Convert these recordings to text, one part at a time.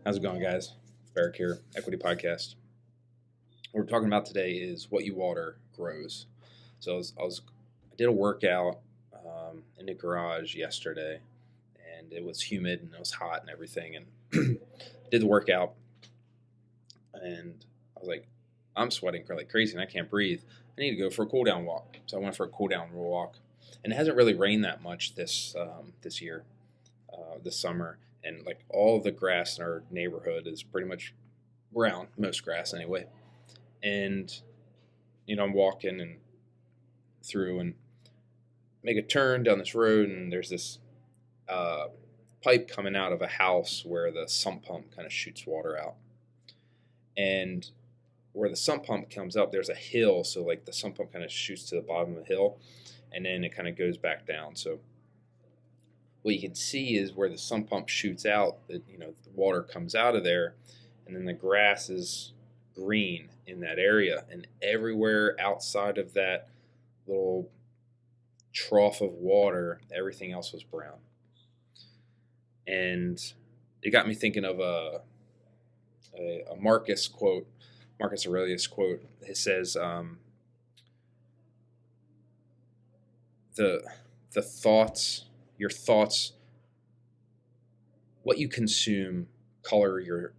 How's it going, guys? Berek here, Equity Podcast. What we're talking about today is what you water grows. So I did a workout in the garage yesterday, and it was humid and it was hot and everything. And did the workout, and I was like, I'm sweating like crazy and I can't breathe. I need to go for a cool down walk. So I went for a cool down walk, and it hasn't really rained that much this year, this summer. And like all the grass in our neighborhood is pretty much brown, most grass anyway. And I'm walking and through and make a turn down this road, and there's this uh, pipe coming out of a house where the sump pump kind of shoots water out. And where the sump pump comes up, there's a hill, so like the sump pump kind of shoots to the bottom of the hill, and then it kind of goes back down. So what you can see is where the sump pump shoots out, that the water comes out of there, and then the grass is green in that area, and everywhere outside of that little trough of water, everything else was brown. And it got me thinking of a Marcus Aurelius quote. It says, the thoughts, your thoughts, what you consume, color your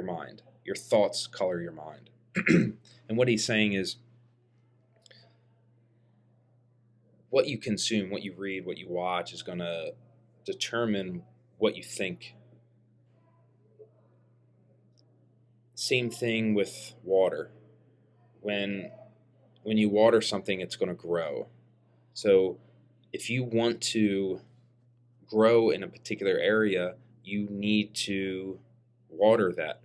mind. Your thoughts color your mind. And what he's saying is, what you consume, what you read, what you watch is going to determine what you think. Same thing with water. When you water something, it's going to grow. So if you want to grow in a particular area, you need to water that.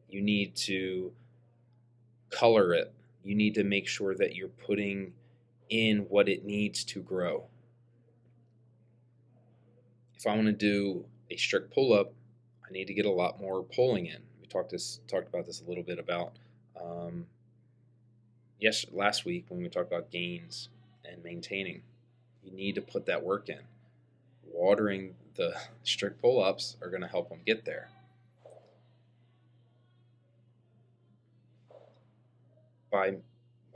You need to color it. You need to make sure that you're putting in what it needs to grow. If I want to do a strict pull-up, I need to get a lot more pulling in. We talked about this a little bit about last week when we talked about gains and maintaining. You need to put that work in. Watering the strict pull-ups are going to help them get there. By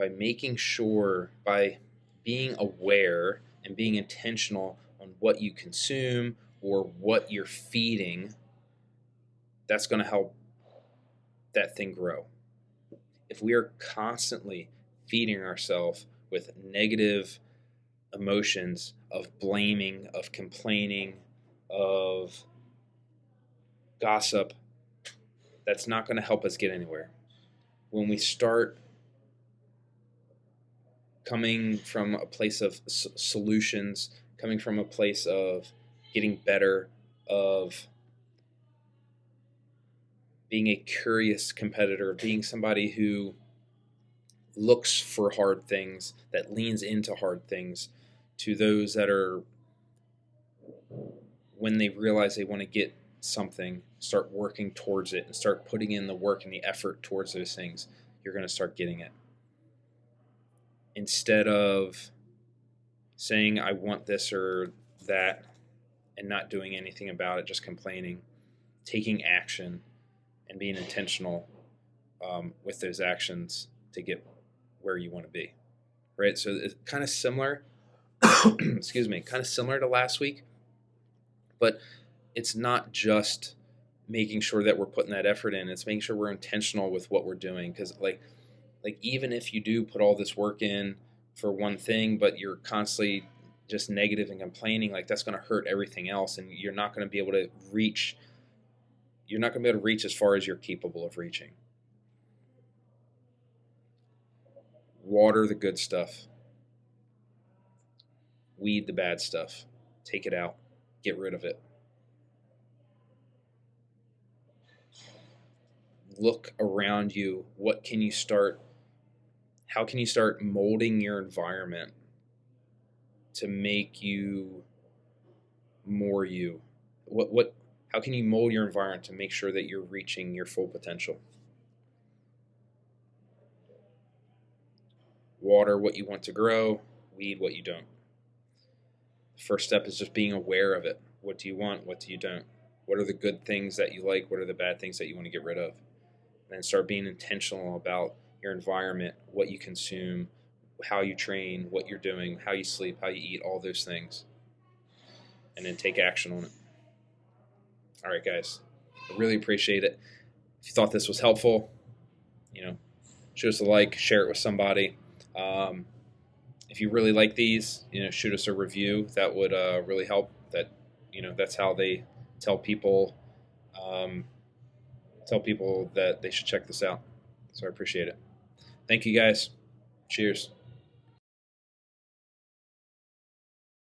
making sure, by being aware and being intentional on what you consume or what you're feeding, that's going to help that thing grow. If we are constantly feeding ourselves with negative emotions of blaming, of complaining, of gossip, that's not going to help us get anywhere. When we start coming from a place of solutions, coming from a place of getting better, of being a curious competitor, being somebody who looks for hard things, that leans into hard things, to those that are, when they realize they want to get something, start working towards it and start putting in the work and the effort towards those things, you're going to start getting it. Instead of saying, I want this or that, and not doing anything about it, just complaining, taking action and being intentional with those actions to get where you want to be, right? So it's kind of similar, kind of similar to last week, but it's not just making sure that we're putting that effort in. It's making sure we're intentional with what we're doing. Because like even if you do put all this work in for one thing, but you're constantly just negative and complaining, like that's going to hurt everything else, and you're not going to be able to reach. You're not going to be able to reach as far as you're capable of reaching. Water the good stuff. Weed the bad stuff. Take it out. Get rid of it. Look around you. What can you start? How can you start molding your environment to make you more you? How can you mold your environment to make sure that you're reaching your full potential? Water what you want to grow, weed what you don't. The first step is just being aware of it. What do you want? What do you don't? What are the good things that you like? What are the bad things that you want to get rid of? And start being intentional about your environment, what you consume, how you train, what you're doing, how you sleep, how you eat, all those things, and then take action on it. All right, guys, I really appreciate it. If you thought this was helpful, shoot us a like, share it with somebody. If you really like these, shoot us a review. That would really help. That's how they tell people that they should check this out. So I appreciate it. Thank you, guys. Cheers.